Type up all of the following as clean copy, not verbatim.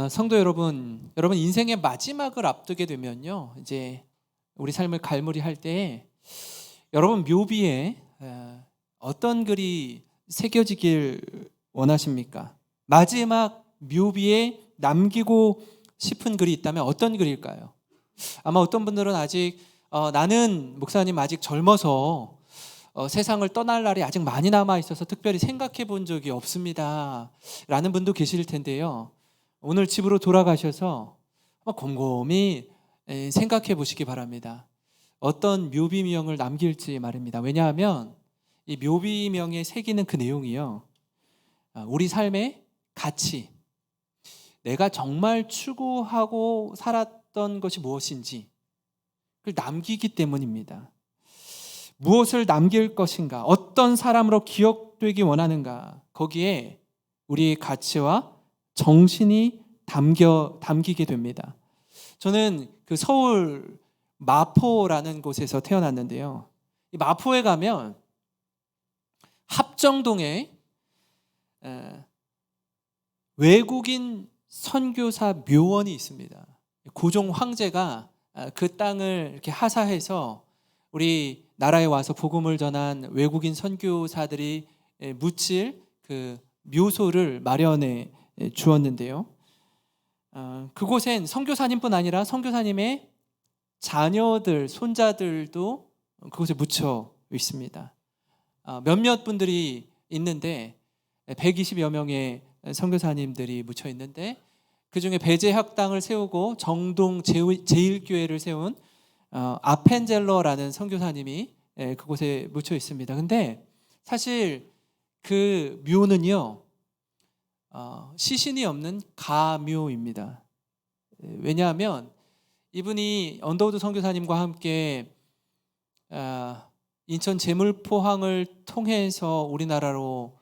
성도 여러분, 여러분 인생의 마지막을 앞두게 되면요, 이제 우리 삶을 갈무리할 때 여러분 묘비에 어떤 글이 새겨지길 원하십니까? 마지막 묘비에 남기고 싶은 글이 있다면 어떤 글일까요? 아마 어떤 분들은 아직 나는 목사님 아직 젊어서 세상을 떠날 날이 아직 많이 남아 있어서 특별히 생각해 본 적이 없습니다 라는 분도 계실 텐데요, 오늘 집으로 돌아가셔서 곰곰이 생각해 보시기 바랍니다. 어떤 묘비명을 남길지 말입니다. 왜냐하면 이 묘비명에 새기는 그 내용이요, 우리 삶의 가치, 내가 정말 추구하고 살았던 것이 무엇인지 그걸 남기기 때문입니다. 무엇을 남길 것인가, 어떤 사람으로 기억되기 원하는가, 거기에 우리의 가치와 정신이 담기게 됩니다. 저는 그 서울 마포라는 곳에서 태어났는데요, 이 마포에 가면 합정동에 외국인 선교사 묘원이 있습니다. 고종 황제가 그 땅을 이렇게 하사해서 우리 나라에 와서 복음을 전한 외국인 선교사들이 묻힐 그 묘소를 마련해 주었는데요, 그곳엔 선교사님뿐 아니라 선교사님의 자녀들, 손자들도 그곳에 묻혀 있습니다. 몇몇 분들이 있는데 120여 명의 선교사님들이 묻혀 있는데, 그 중에 배제학당을 세우고 정동 제1교회를 세운 아펜젤러라는 선교사님이 그곳에 묻혀 있습니다. 근데 사실 그 묘는요, 시신이 없는 가묘입니다. 왜냐하면 이분이 언더우드 선교사님과 함께 인천 제물포항을 통해서 우리나라로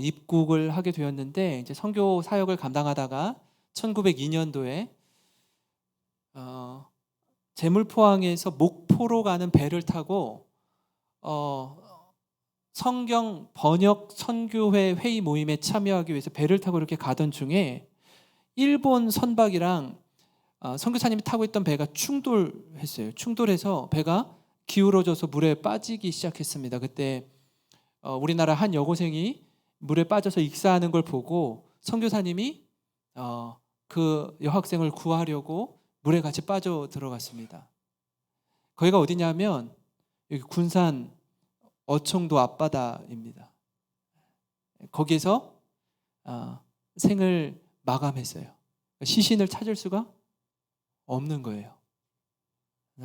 입국을 하게 되었는데, 이제 선교 사역을 감당하다가 1902년도에 제물포항에서 목포로 가는 배를 타고 성경 번역 선교회 회의 모임에 참여하기 위해서 배를 타고 이렇게 가던 중에 일본 선박이랑 선교사님이 타고 있던 배가 충돌했어요. 충돌해서 배가 기울어져서 물에 빠지기 시작했습니다. 그때 우리나라 한 여고생이 물에 빠져서 익사하는 걸 보고 선교사님이 그 여학생을 구하려고 물에 같이 빠져 들어갔습니다. 거기가 어디냐면 여기 군산 어청도 앞바다입니다. 거기에서 생을 마감했어요. 시신을 찾을 수가 없는 거예요.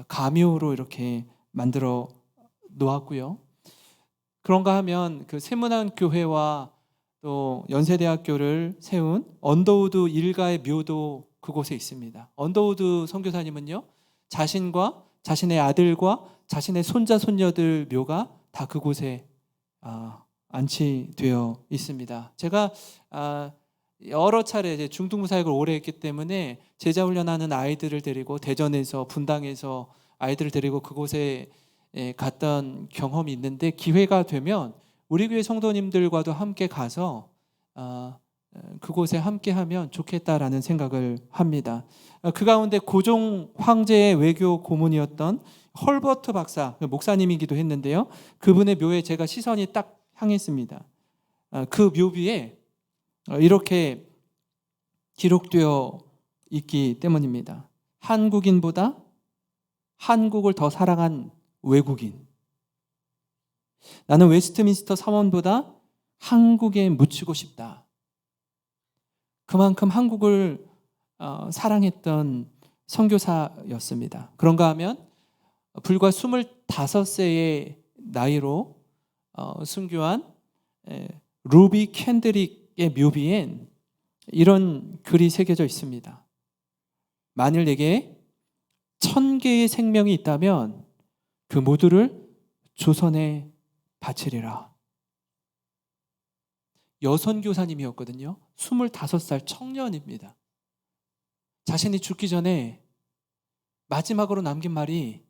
가묘로 이렇게 만들어 놓았고요. 그런가 하면 그 세문안교회와 또 연세대학교를 세운 언더우드 일가의 묘도 그곳에 있습니다. 언더우드 선교사님은요, 자신과 자신의 아들과 자신의 손자 손녀들 묘가 다 그곳에 안치되어 있습니다. 제가 여러 차례 이제 중등부 사역을 오래 했기 때문에 제자 훈련하는 아이들을 데리고 대전에서 분당에서 아이들을 데리고 그곳에 갔던 경험이 있는데, 기회가 되면 우리 교회 성도님들과도 함께 가서 그곳에 함께하면 좋겠다라는 생각을 합니다. 그 가운데 고종 황제의 외교 고문이었던 헐버트 박사, 목사님이기도 했는데요, 그분의 묘에 제가 시선이 딱 향했습니다. 그 묘비에 이렇게 기록되어 있기 때문입니다. 한국인보다 한국을 더 사랑한 외국인. 나는 웨스트민스터 사원보다 한국에 묻히고 싶다. 그만큼 한국을 사랑했던 선교사였습니다. 그런가 하면 불과 25세의 나이로 순교한 루비 캔드릭의 묘비엔 이런 글이 새겨져 있습니다. 만일 내게 1000개의 생명이 있다면 그 모두를 조선에 바치리라. 여선교사님이었거든요. 25살 청년입니다. 자신이 죽기 전에 마지막으로 남긴 말이,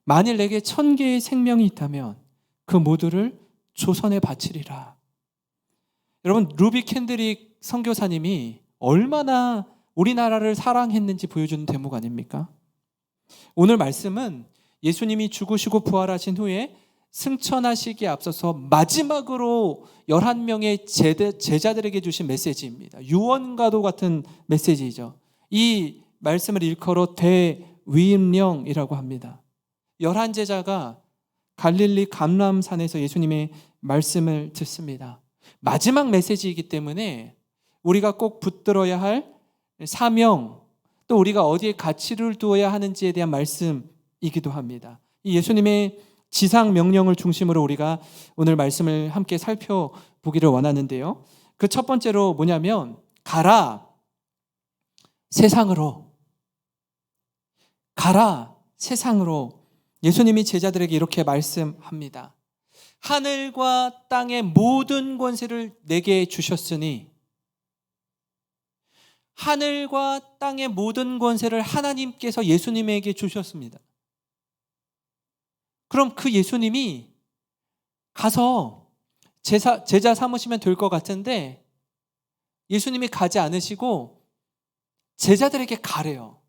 만일 내게 1000개의 생명이 있다면 그 모두를 조선에 바치리라. 여러분, 루비 캔드릭 선교사님이 얼마나 우리나라를 사랑했는지 보여주는 대목 아닙니까? 오늘 말씀은 예수님이 죽으시고 부활하신 후에 승천하시기에 앞서서 마지막으로 11명의 제자들에게 주신 메시지입니다. 유언과도 같은 메시지이죠. 이 말씀을 일컬어 대위임령이라고 합니다. 11제자가 갈릴리 감람산에서 예수님의 말씀을 듣습니다. 마지막 메시지이기 때문에 우리가 꼭 붙들어야 할 사명, 또 우리가 어디에 가치를 두어야 하는지에 대한 말씀이기도 합니다. 이 예수님의 지상 명령을 중심으로 우리가 오늘 말씀을 함께 살펴보기를 원하는데요. 그 첫 번째로 뭐냐면 가라 세상으로, 가라 세상으로. 예수님이 제자들에게 이렇게 말씀합니다. 하늘과 땅의 모든 권세를 내게 주셨으니, 하늘과 땅의 모든 권세를 하나님께서 예수님에게 주셨습니다. 그럼 그 예수님이 가서 제자 삼으시면 될 것 같은데 예수님이 가지 않으시고 제자들에게 가래요.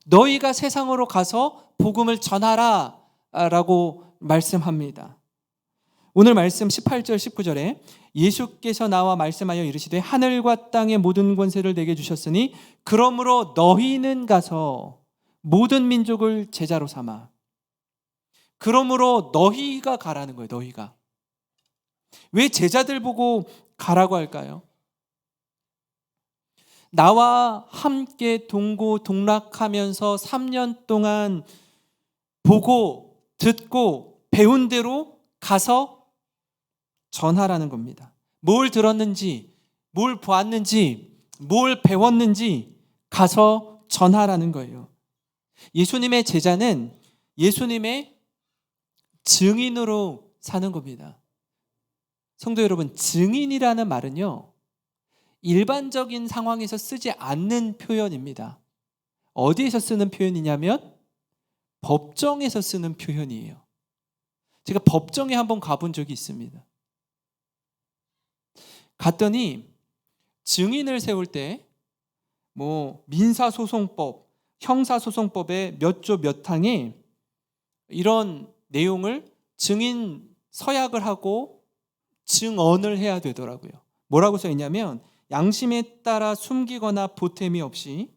너희가 세상으로 가서 복음을 전하라 라고 말씀합니다. 오늘 말씀 18절 19절에 예수께서 나와 말씀하여 이르시되 하늘과 땅의 모든 권세를 내게 주셨으니 그러므로 너희는 가서 모든 민족을 제자로 삼아. 그러므로 너희가 가라는 거예요. 너희가. 왜 제자들 보고 가라고 할까요? 나와 함께 동고동락하면서 3년 동안 보고 듣고 배운 대로 가서 전하라는 겁니다. 뭘 들었는지, 뭘 보았는지, 뭘 배웠는지 가서 전하라는 거예요. 예수님의 제자는 예수님의 증인으로 사는 겁니다. 성도 여러분, 증인이라는 말은요, 일반적인 상황에서 쓰지 않는 표현입니다. 어디에서 쓰는 표현이냐면 법정에서 쓰는 표현이에요. 제가 법정에 한번 가본 적이 있습니다. 갔더니 증인을 세울 때 민사소송법, 형사소송법의 몇 조 몇 항에 이런 내용을 증인 서약을 하고 증언을 해야 되더라고요. 뭐라고 써 있냐면 양심에 따라 숨기거나 보탬이 없이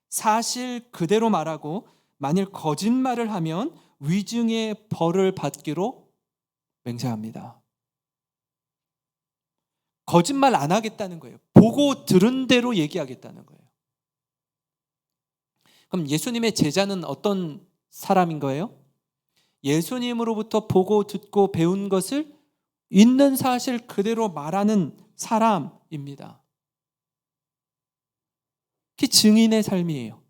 사실 그대로 말하고 만일 거짓말을 하면 위증의 벌을 받기로 맹세합니다. 거짓말 안 하겠다는 거예요. 보고 들은 대로 얘기하겠다는 거예요. 그럼 예수님의 제자는 어떤 사람인 거예요? 예수님으로부터 보고 듣고 배운 것을 있는 사실 그대로 말하는 사람입니다. 그게 증인의 삶이에요.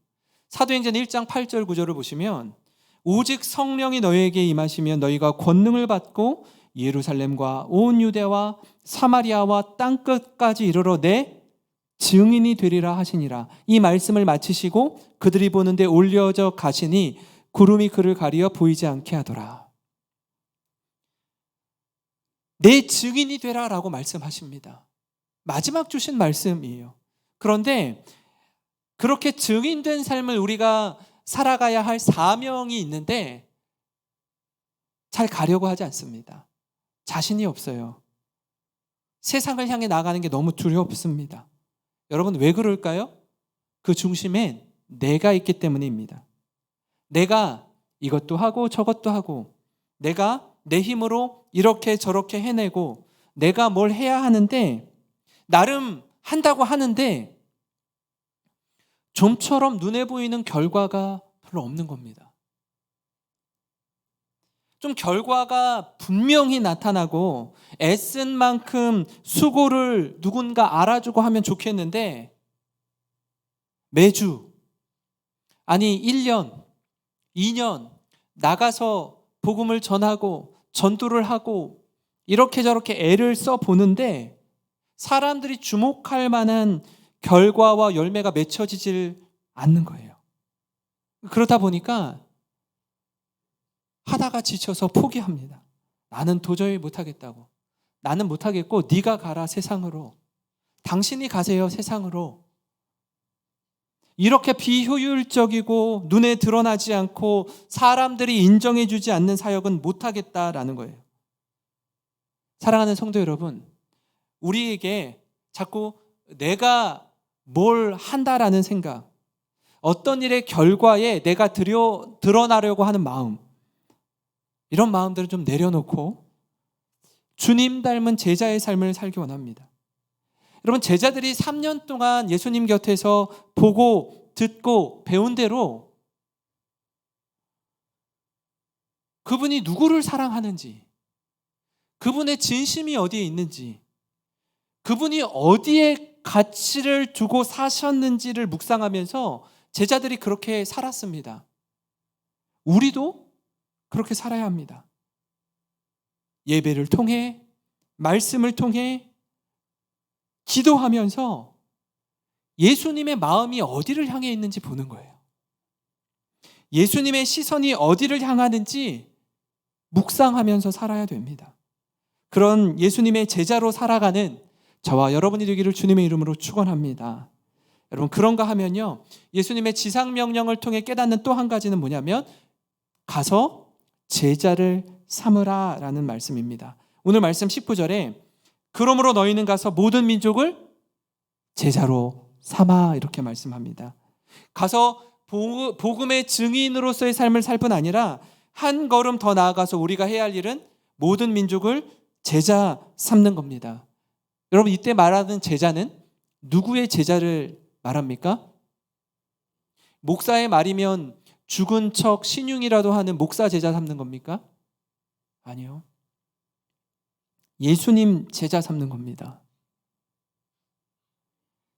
사도행전 1장 8절 9절을 보시면 오직 성령이 너희에게 임하시면 너희가 권능을 받고 예루살렘과 온 유대와 사마리아와 땅끝까지 이르러 내 증인이 되리라 하시니라. 이 말씀을 마치시고 그들이 보는데 올려져 가시니 구름이 그를 가리어 보이지 않게 하더라. 내 증인이 되라라고 말씀하십니다. 마지막 주신 말씀이에요. 그런데 그렇게 증인된 삶을 우리가 살아가야 할 사명이 있는데 잘 가려고 하지 않습니다. 자신이 없어요. 세상을 향해 나가는 게 너무 두렵습니다. 여러분 왜 그럴까요? 그 중심엔 내가 있기 때문입니다. 내가 이것도 하고 저것도 하고 내가 내 힘으로 이렇게 저렇게 해내고 내가 뭘 해야 하는데 나름 한다고 하는데 좀처럼 눈에 보이는 결과가 별로 없는 겁니다. 좀 결과가 분명히 나타나고 애쓴 만큼 수고를 누군가 알아주고 하면 좋겠는데 매주 아니 1년, 2년 나가서 복음을 전하고 전도를 하고 이렇게 저렇게 애를 써보는데 사람들이 주목할 만한 결과와 열매가 맺혀지질 않는 거예요. 그러다 보니까 하다가 지쳐서 포기합니다. 나는 도저히 못하겠다고. 나는 못하겠고 네가 가라 세상으로. 당신이 가세요, 세상으로. 이렇게 비효율적이고 눈에 드러나지 않고 사람들이 인정해주지 않는 사역은 못하겠다라는 거예요. 사랑하는 성도 여러분, 우리에게 자꾸 내가 뭘 한다라는 생각, 어떤 일의 결과에 내가 드러나려고 하는 마음, 이런 마음들을 좀 내려놓고 주님 닮은 제자의 삶을 살기 원합니다. 여러분, 제자들이 3년 동안 예수님 곁에서 보고 듣고 배운 대로 그분이 누구를 사랑하는지, 그분의 진심이 어디에 있는지, 그분이 어디에 가치를 두고 사셨는지를 묵상하면서 제자들이 그렇게 살았습니다. 우리도 그렇게 살아야 합니다. 예배를 통해, 말씀을 통해 기도하면서 예수님의 마음이 어디를 향해 있는지 보는 거예요. 예수님의 시선이 어디를 향하는지 묵상하면서 살아야 됩니다. 그런 예수님의 제자로 살아가는 저와 여러분이 되기를 주님의 이름으로 축원합니다. 여러분, 그런가 하면요, 예수님의 지상명령을 통해 깨닫는 또 한 가지는 뭐냐면 가서 제자를 삼으라 라는 말씀입니다. 오늘 말씀 19절에 그러므로 너희는 가서 모든 민족을 제자로 삼아, 이렇게 말씀합니다. 가서 복음의 증인으로서의 삶을 살 뿐 아니라 한 걸음 더 나아가서 우리가 해야 할 일은 모든 민족을 제자 삼는 겁니다. 여러분, 이때 말하는 제자는 누구의 제자를 말합니까? 목사의 말이면 죽은 척 신용이라도 하는 목사 제자 삼는 겁니까? 아니요. 예수님 제자 삼는 겁니다.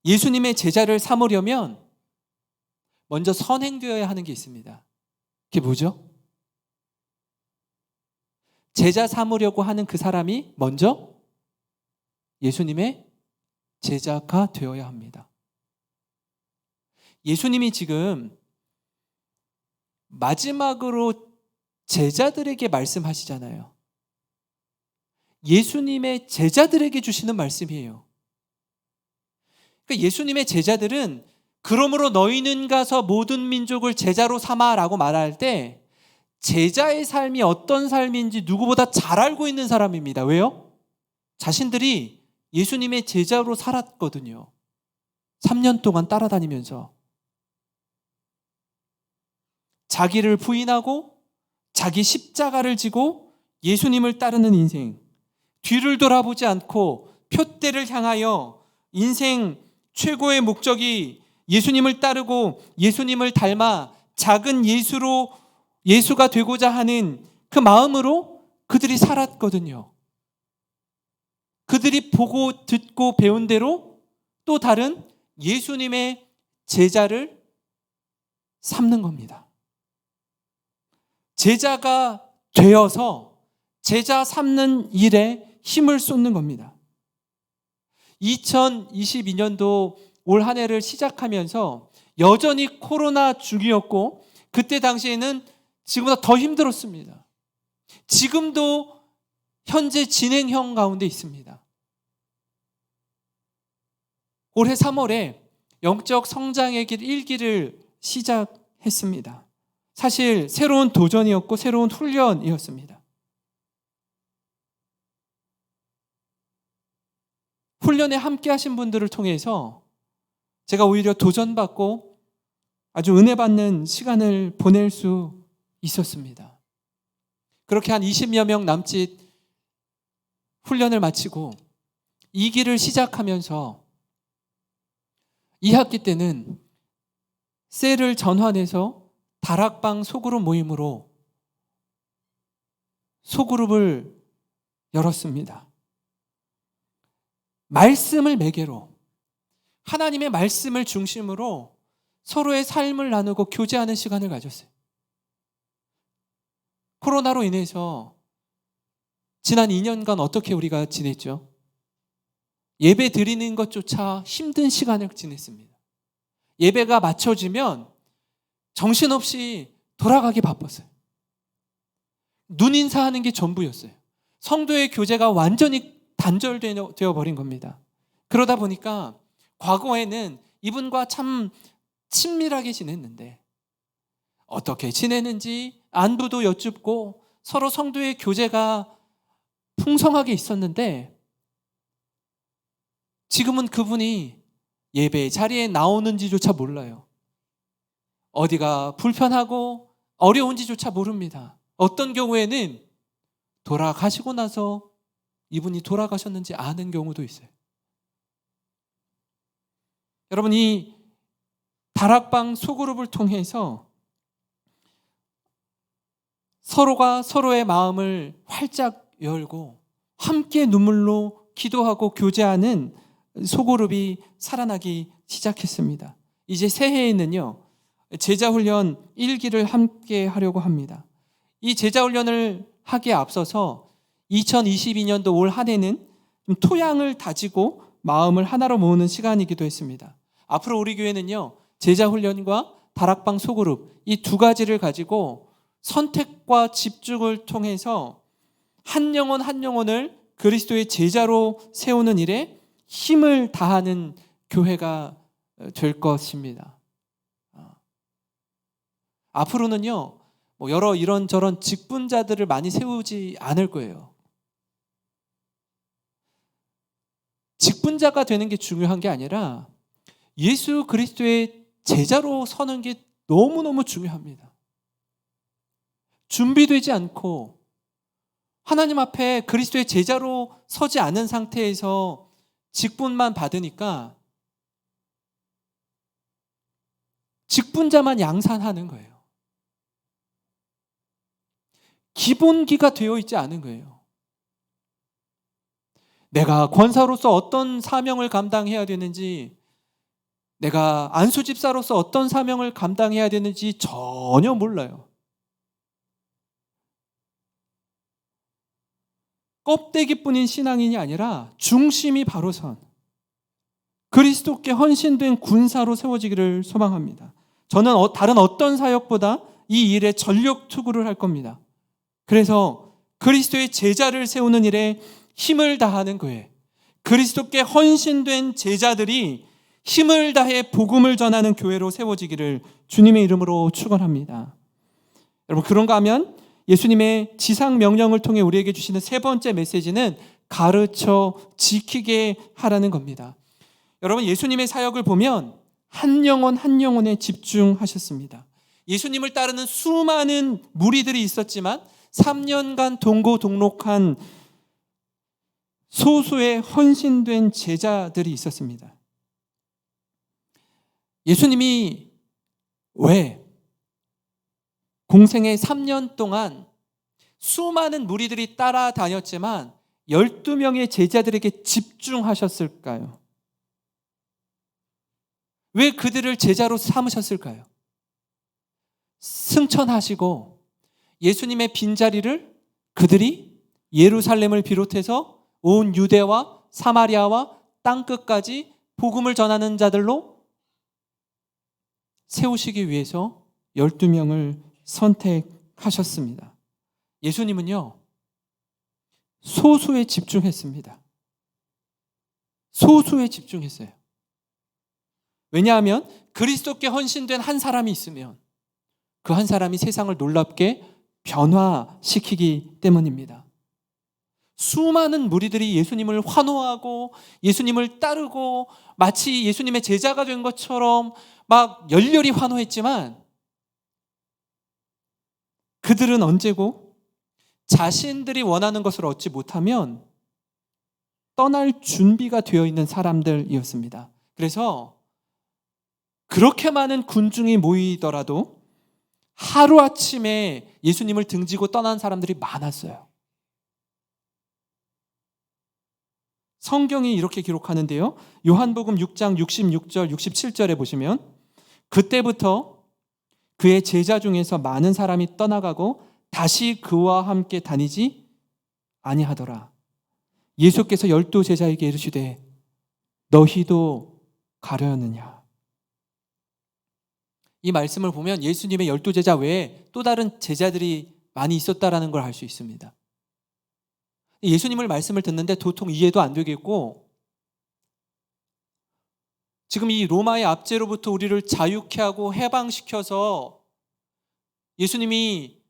예수님의 제자를 삼으려면 먼저 선행되어야 하는 게 있습니다. 그게 뭐죠? 제자 삼으려고 하는 그 사람이 먼저 예수님의 제자가 되어야 합니다. 예수님이 지금 마지막으로 제자들에게 말씀하시잖아요. 예수님의 제자들에게 주시는 말씀이에요. 그러니까 예수님의 제자들은 그러므로 너희는 가서 모든 민족을 제자로 삼아라고 말할 때 제자의 삶이 어떤 삶인지 누구보다 잘 알고 있는 사람입니다. 왜요? 자신들이 예수님의 제자로 살았거든요. 3년 동안 따라다니면서 자기를 부인하고 자기 십자가를 지고 예수님을 따르는 인생, 뒤를 돌아보지 않고 표대를 향하여 인생 최고의 목적이 예수님을 따르고 예수님을 닮아 작은 예수가 되고자 하는 그 마음으로 그들이 살았거든요. 그들이 보고 듣고 배운 대로 또 다른 예수님의 제자를 삼는 겁니다. 제자가 되어서 제자 삼는 일에 힘을 쏟는 겁니다. 2022년도 올 한 해를 시작하면서 여전히 코로나 중이었고 그때 당시에는 지금보다 더 힘들었습니다. 지금도 현재 진행형 가운데 있습니다. 올해 3월에 영적 성장의 길 1기를 시작했습니다. 사실 새로운 도전이었고 새로운 훈련이었습니다. 훈련에 함께 하신 분들을 통해서 제가 오히려 도전받고 아주 은혜 받는 시간을 보낼 수 있었습니다. 그렇게 한 20여 명 남짓 훈련을 마치고 2기를 시작하면서 2학기 때는 셀을 전환해서 다락방 소그룹 모임으로 소그룹을 열었습니다. 말씀을 매개로 하나님의 말씀을 중심으로 서로의 삶을 나누고 교제하는 시간을 가졌어요. 코로나로 인해서 지난 2년간 어떻게 우리가 지냈죠? 예배 드리는 것조차 힘든 시간을 지냈습니다. 예배가 맞춰지면 정신없이 돌아가기 바빴어요. 눈인사하는 게 전부였어요. 성도의 교제가 완전히 단절되어 버린 겁니다. 그러다 보니까 과거에는 이분과 참 친밀하게 지냈는데 어떻게 지내는지 안부도 여쭙고 서로 성도의 교제가 풍성하게 있었는데 지금은 그분이 예배 자리에 나오는지조차 몰라요. 어디가 불편하고 어려운지조차 모릅니다. 어떤 경우에는 돌아가시고 나서 이분이 돌아가셨는지 아는 경우도 있어요. 여러분, 이 다락방 소그룹을 통해서 서로가 서로의 마음을 활짝 열고 함께 눈물로 기도하고 교제하는 소그룹이 살아나기 시작했습니다. 이제 새해에는요, 제자훈련 1기를 함께 하려고 합니다. 이 제자훈련을 하기에 앞서서 2022년도 올 한 해는 토양을 다지고 마음을 하나로 모으는 시간이기도 했습니다. 앞으로 우리 교회는요, 제자훈련과 다락방 소그룹 이 두 가지를 가지고 선택과 집중을 통해서 한 영혼 한 영혼을 그리스도의 제자로 세우는 일에 힘을 다하는 교회가 될 것입니다. 앞으로는요, 여러 이런저런 직분자들을 많이 세우지 않을 거예요. 직분자가 되는 게 중요한 게 아니라 예수 그리스도의 제자로 서는 게 너무너무 중요합니다. 준비되지 않고 하나님 앞에 그리스도의 제자로 서지 않은 상태에서 직분만 받으니까 직분자만 양산하는 거예요. 기본기가 되어 있지 않은 거예요. 내가 권사로서 어떤 사명을 감당해야 되는지, 내가 안수집사로서 어떤 사명을 감당해야 되는지 전혀 몰라요. 껍데기뿐인 신앙인이 아니라 중심이 바로 선 그리스도께 헌신된 군사로 세워지기를 소망합니다. 저는 다른 어떤 사역보다 이 일에 전력 투구를 할 겁니다. 그래서 그리스도의 제자를 세우는 일에 힘을 다하는 교회, 그리스도께 헌신된 제자들이 힘을 다해 복음을 전하는 교회로 세워지기를 주님의 이름으로 축원합니다. 여러분, 그런가 하면 예수님의 지상 명령을 통해 우리에게 주시는 세 번째 메시지는 가르쳐 지키게 하라는 겁니다. 여러분, 예수님의 사역을 보면 한 영혼 한 영혼에 집중하셨습니다. 예수님을 따르는 수많은 무리들이 있었지만 3년간 동고동록한 소수의 헌신된 제자들이 있었습니다. 예수님이 왜 공생의 3년 동안 수많은 무리들이 따라다녔지만 12명의 제자들에게 집중하셨을까요? 왜 그들을 제자로 삼으셨을까요? 승천하시고 예수님의 빈자리를 그들이 예루살렘을 비롯해서 온 유대와 사마리아와 땅끝까지 복음을 전하는 자들로 세우시기 위해서 12명을 선택하셨습니다. 예수님은요, 소수에 집중했습니다. 소수에 집중했어요. 왜냐하면 그리스도께 헌신된 한 사람이 있으면 그 한 사람이 세상을 놀랍게 변화시키기 때문입니다. 수많은 무리들이 예수님을 환호하고 예수님을 따르고 마치 예수님의 제자가 된 것처럼 막 열렬히 환호했지만 그들은 언제고 자신들이 원하는 것을 얻지 못하면 떠날 준비가 되어 있는 사람들이었습니다. 그래서 그렇게 많은 군중이 모이더라도 하루아침에 예수님을 등지고 떠난 사람들이 많았어요. 성경이 이렇게 기록하는데요, 요한복음 6장 66절 67절에 보시면 그때부터 그의 제자 중에서 많은 사람이 떠나가고 다시 그와 함께 다니지 아니하더라. 예수께서 12 제자에게 이르시되 너희도 가려느냐. 이 말씀을 보면 예수님의 12 제자 외에 또 다른 제자들이 많이 있었다라는 걸 알 수 있습니다. 예수님을 말씀을 듣는데 도통 이해도 안 되겠고 지금 이 로마의 압제로부터 우리를 자유케 하고 해방시켜서 예수님이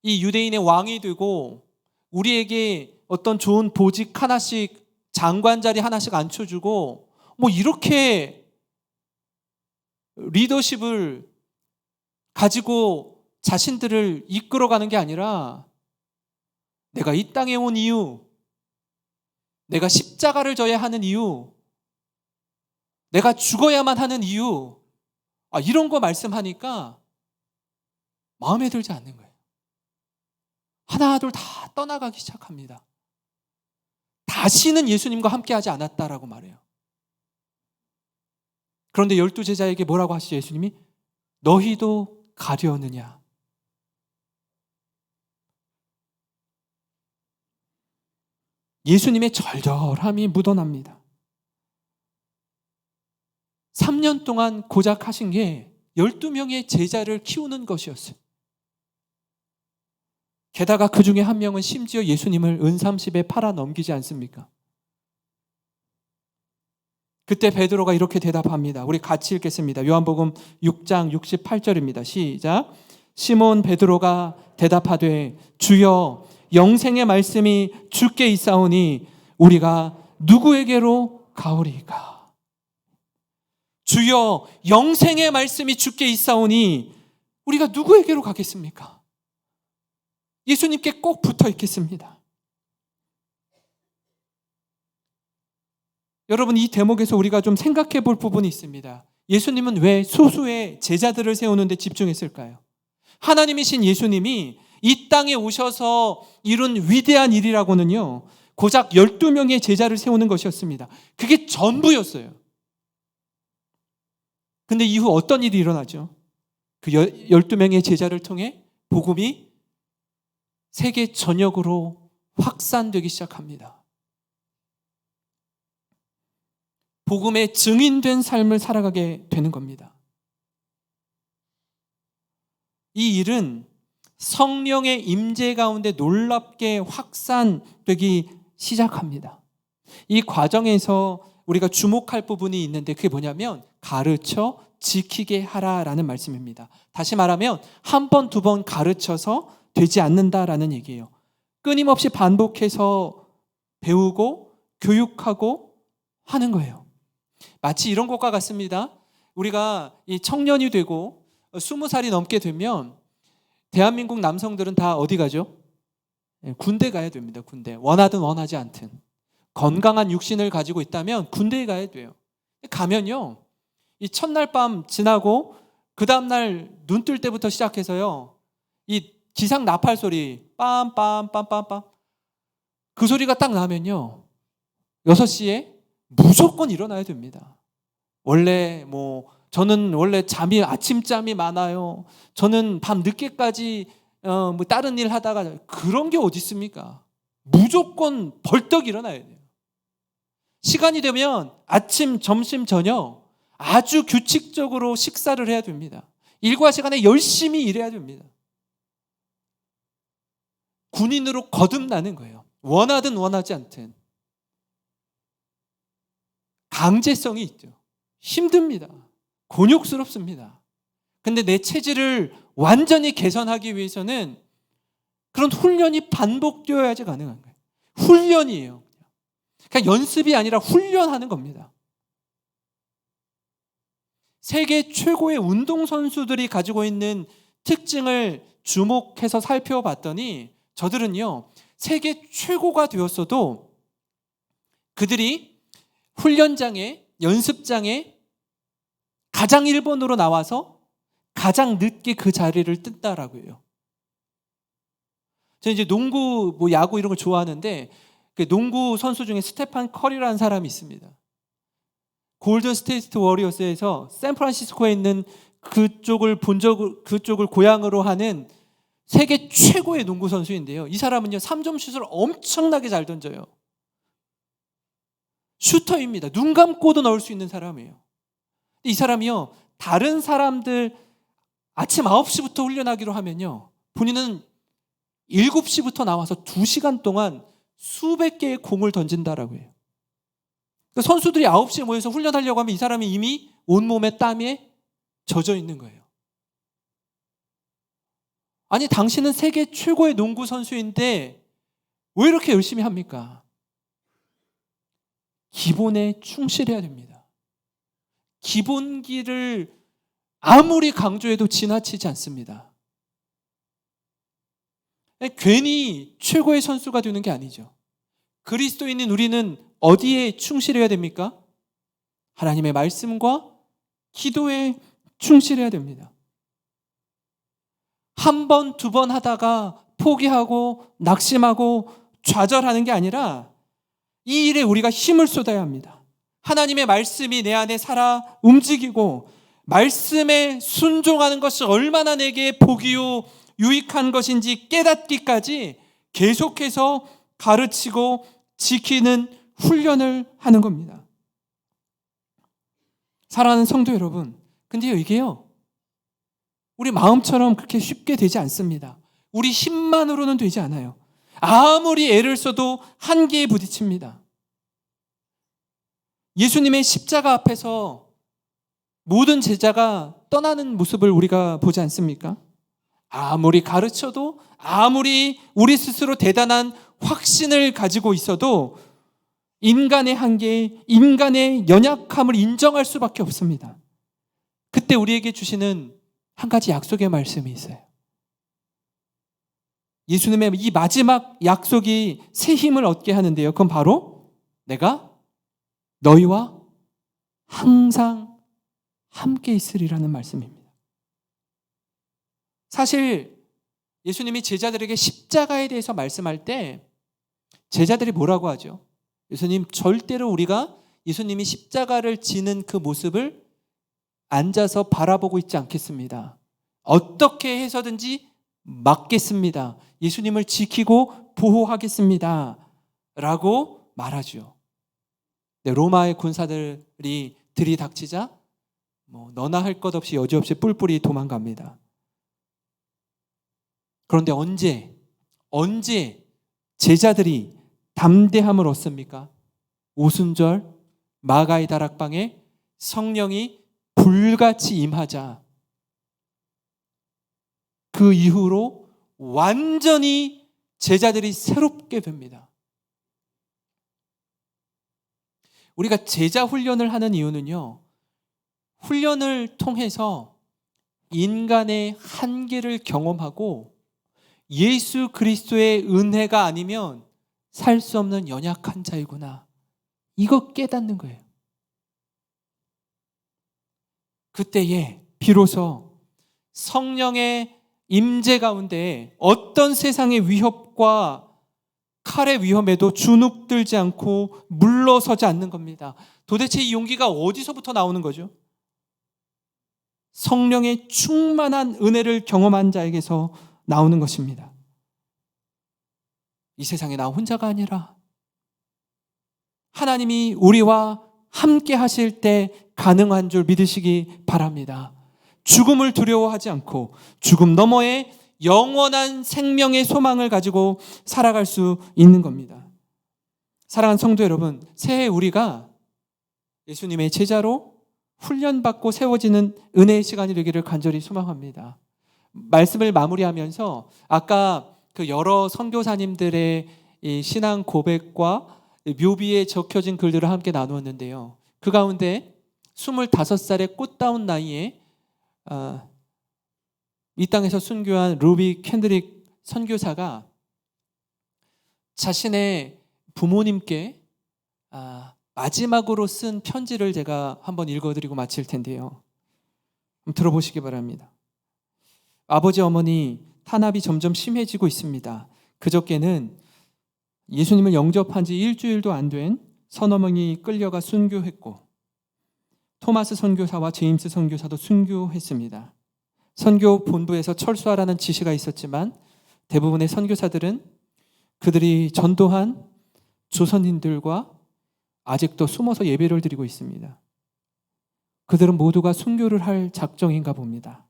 이 유대인의 왕이 되고 우리에게 어떤 좋은 보직 하나씩, 장관 자리 하나씩 앉혀주고 뭐 이렇게 리더십을 가지고 자신들을 이끌어가는 게 아니라 내가 이 땅에 온 이유, 내가 십자가를 져야 하는 이유, 내가 죽어야만 하는 이유, 이런 거 말씀하니까 마음에 들지 않는 거예요. 하나둘 다 떠나가기 시작합니다. 다시는 예수님과 함께하지 않았다라고 말해요. 그런데 12제자에게 뭐라고 하시죠? 예수님이 너희도 가려느냐? 예수님의 절절함이 묻어납니다. 3년 동안 고작 하신 게 12명의 제자를 키우는 것이었어요. 게다가 그 중에 한 명은 심지어 예수님을 은30에 팔아 넘기지 않습니까? 그때 베드로가 이렇게 대답합니다. 우리 같이 읽겠습니다. 요한복음 6장 68절입니다. 시작. 시몬 베드로가 대답하되 주여 영생의 말씀이 주께 있사오니 우리가 누구에게로 가오리까? 주여 영생의 말씀이 주께 있사오니 우리가 누구에게로 가겠습니까? 예수님께 꼭 붙어 있겠습니다. 여러분, 이 대목에서 우리가 좀 생각해 볼 부분이 있습니다. 예수님은 왜 소수의 제자들을 세우는 데 집중했을까요? 하나님이신 예수님이 이 땅에 오셔서 이룬 위대한 일이라고는요, 고작 12명의 제자를 세우는 것이었습니다. 그게 전부였어요. 근데 이후 어떤 일이 일어나죠? 그 12명의 제자를 통해 복음이 세계 전역으로 확산되기 시작합니다. 복음의 증인된 삶을 살아가게 되는 겁니다. 이 일은 성령의 임재 가운데 놀랍게 확산되기 시작합니다. 이 과정에서 우리가 주목할 부분이 있는데 그게 뭐냐면 가르쳐 지키게 하라라는 말씀입니다. 다시 말하면 한 번, 두 번 가르쳐서 되지 않는다라는 얘기예요. 끊임없이 반복해서 배우고 교육하고 하는 거예요. 마치 이런 것과 같습니다. 우리가 이 청년이 되고 20살이 넘게 되면 대한민국 남성들은 다 어디 가죠? 군대 가야 됩니다. 군대. 원하든 원하지 않든. 건강한 육신을 가지고 있다면 군대에 가야 돼요. 가면요, 이 첫날 밤 지나고 그 다음날 눈 뜰 때부터 시작해서요, 이 기상 나팔 소리 빰빰빰빰빰 그 소리가 딱 나면요 6시에 무조건 일어나야 됩니다. 저는 원래 아침잠이 많아요. 저는 밤 늦게까지 다른 일 하다가 그런 게 어디 있습니까? 무조건 벌떡 일어나야 돼요. 시간이 되면 아침, 점심, 저녁 아주 규칙적으로 식사를 해야 됩니다. 일과 시간에 열심히 일해야 됩니다. 군인으로 거듭나는 거예요. 원하든 원하지 않든. 강제성이 있죠. 힘듭니다. 곤욕스럽습니다. 근데 내 체질을 완전히 개선하기 위해서는 그런 훈련이 반복되어야지 가능한 거예요. 훈련이에요. 그러니까 연습이 아니라 훈련하는 겁니다. 세계 최고의 운동선수들이 가지고 있는 특징을 주목해서 살펴봤더니 저들은요, 세계 최고가 되었어도 그들이 훈련장에, 연습장에 가장 1번으로 나와서 가장 늦게 그 자리를 뜬다라고 해요. 저는 이제 농구, 야구 이런 걸 좋아하는데 그 농구 선수 중에 스테판 커리라는 사람이 있습니다. 골든 스테이트 워리어스에서 샌프란시스코에 있는 그쪽을 고향으로 하는 세계 최고의 농구 선수인데요. 이 사람은요, 3점 슛을 엄청나게 잘 던져요. 슈터입니다. 눈 감고도 넣을 수 있는 사람이에요. 이 사람이요, 다른 사람들 아침 9시부터 훈련하기로 하면요, 본인은 7시부터 나와서 2시간 동안 수백 개의 공을 던진다라고 해요. 선수들이 9시에 모여서 훈련하려고 하면 이 사람이 이미 온몸에 땀에 젖어 있는 거예요. 아니, 당신은 세계 최고의 농구 선수인데 왜 이렇게 열심히 합니까? 기본에 충실해야 됩니다. 기본기를 아무리 강조해도 지나치지 않습니다. 괜히 최고의 선수가 되는 게 아니죠. 그리스도인인 우리는 어디에 충실해야 됩니까? 하나님의 말씀과 기도에 충실해야 됩니다. 한 번, 두 번 하다가 포기하고 낙심하고 좌절하는 게 아니라 이 일에 우리가 힘을 쏟아야 합니다. 하나님의 말씀이 내 안에 살아 움직이고 말씀에 순종하는 것이 얼마나 내게 복이요 유익한 것인지 깨닫기까지 계속해서 가르치고 지키는 훈련을 하는 겁니다. 사랑하는 성도 여러분, 근데요, 이게요, 우리 마음처럼 그렇게 쉽게 되지 않습니다. 우리 힘만으로는 되지 않아요. 아무리 애를 써도 한계에 부딪힙니다. 예수님의 십자가 앞에서 모든 제자가 떠나는 모습을 우리가 보지 않습니까? 아무리 가르쳐도, 아무리 우리 스스로 대단한 확신을 가지고 있어도 인간의 한계, 인간의 연약함을 인정할 수밖에 없습니다. 그때 우리에게 주시는 한 가지 약속의 말씀이 있어요. 예수님의 이 마지막 약속이 새 힘을 얻게 하는데요. 그건 바로 내가 너희와 항상 함께 있으리라는 말씀입니다. 사실 예수님이 제자들에게 십자가에 대해서 말씀할 때 제자들이 뭐라고 하죠? 예수님, 절대로 우리가 예수님이 십자가를 지는 그 모습을 앉아서 바라보고 있지 않겠습니다. 어떻게 해서든지 막겠습니다. 예수님을 지키고 보호하겠습니다. 라고 말하죠. 로마의 군사들이 들이닥치자 너나 할 것 없이 여지없이 뿔뿔이 도망갑니다. 그런데 언제 제자들이 담대함을 얻습니까? 오순절 마가의 다락방에 성령이 불같이 임하자 그 이후로 완전히 제자들이 새롭게 됩니다. 우리가 제자 훈련을 하는 이유는요, 훈련을 통해서 인간의 한계를 경험하고 예수 그리스도의 은혜가 아니면 살 수 없는 연약한 자이구나, 이거 깨닫는 거예요. 그때에 비로소 성령의 임재 가운데 어떤 세상의 위협과 칼의 위험에도 주눅들지 않고 물러서지 않는 겁니다. 도대체 이 용기가 어디서부터 나오는 거죠? 성령의 충만한 은혜를 경험한 자에게서 나오는 것입니다. 이 세상에 나 혼자가 아니라 하나님이 우리와 함께 하실 때 가능한 줄 믿으시기 바랍니다. 죽음을 두려워하지 않고 죽음 너머에 영원한 생명의 소망을 가지고 살아갈 수 있는 겁니다. 사랑하는 성도 여러분, 새해 우리가 예수님의 제자로 훈련받고 세워지는 은혜의 시간이 되기를 간절히 소망합니다. 말씀을 마무리하면서 아까 그 여러 선교사님들의 이 신앙 고백과 묘비에 적혀진 글들을 함께 나누었는데요. 그 가운데 25살의 꽃다운 나이에 이 땅에서 순교한 루비 캔드릭 선교사가 자신의 부모님께 마지막으로 쓴 편지를 제가 한번 읽어드리고 마칠 텐데요. 들어보시기 바랍니다. 아버지, 어머니, 탄압이 점점 심해지고 있습니다. 그저께는 예수님을 영접한 지 일주일도 안 된 서너 명이 끌려가 순교했고 토마스 선교사와 제임스 선교사도 순교했습니다. 선교 본부에서 철수하라는 지시가 있었지만 대부분의 선교사들은 그들이 전도한 조선인들과 아직도 숨어서 예배를 드리고 있습니다. 그들은 모두가 순교를 할 작정인가 봅니다.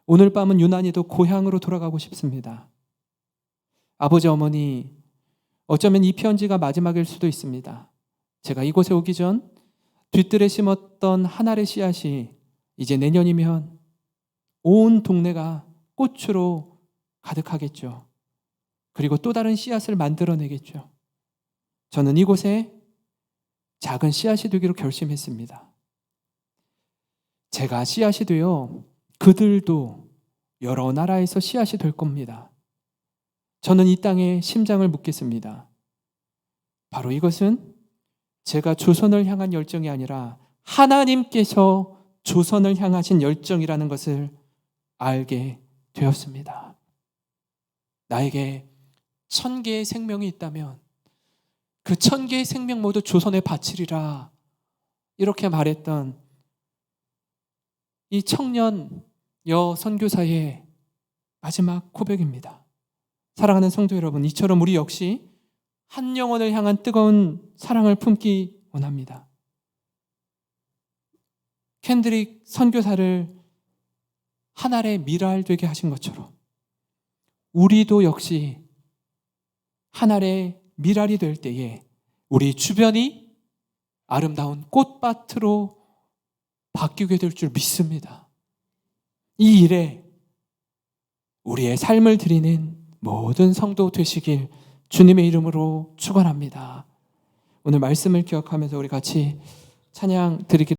오늘 밤은 유난히도 고향으로 돌아가고 싶습니다. 아버지, 어머니, 어쩌면 이 편지가 마지막일 수도 있습니다. 제가 이곳에 오기 전 뒤뜰에 심었던 한 알의 씨앗이 이제 내년이면 온 동네가 꽃으로 가득하겠죠. 그리고 또 다른 씨앗을 만들어내겠죠. 저는 이곳에 작은 씨앗이 되기로 결심했습니다. 제가 씨앗이 되어 그들도 여러 나라에서 씨앗이 될 겁니다. 저는 이 땅에 심장을 묻겠습니다. 바로 이것은 제가 조선을 향한 열정이 아니라 하나님께서 조선을 향하신 열정이라는 것을 알게 되었습니다. 나에게 1000개의 생명이 있다면 그 1000개의 생명 모두 조선에 바치리라, 이렇게 말했던 이 청년 여 선교사의 마지막 고백입니다. 사랑하는 성도 여러분, 이처럼 우리 역시 한 영혼을 향한 뜨거운 사랑을 품기 원합니다. 켄드릭 선교사를 한 알의 미랄 되게 하신 것처럼 우리도 역시 한 알의 미랄이 될 때에 우리 주변이 아름다운 꽃밭으로 바뀌게 될 줄 믿습니다. 이 일에 우리의 삶을 드리는 모든 성도 되시길 주님의 이름으로 축원합니다. 오늘 말씀을 기억하면서 우리 같이 찬양 드리기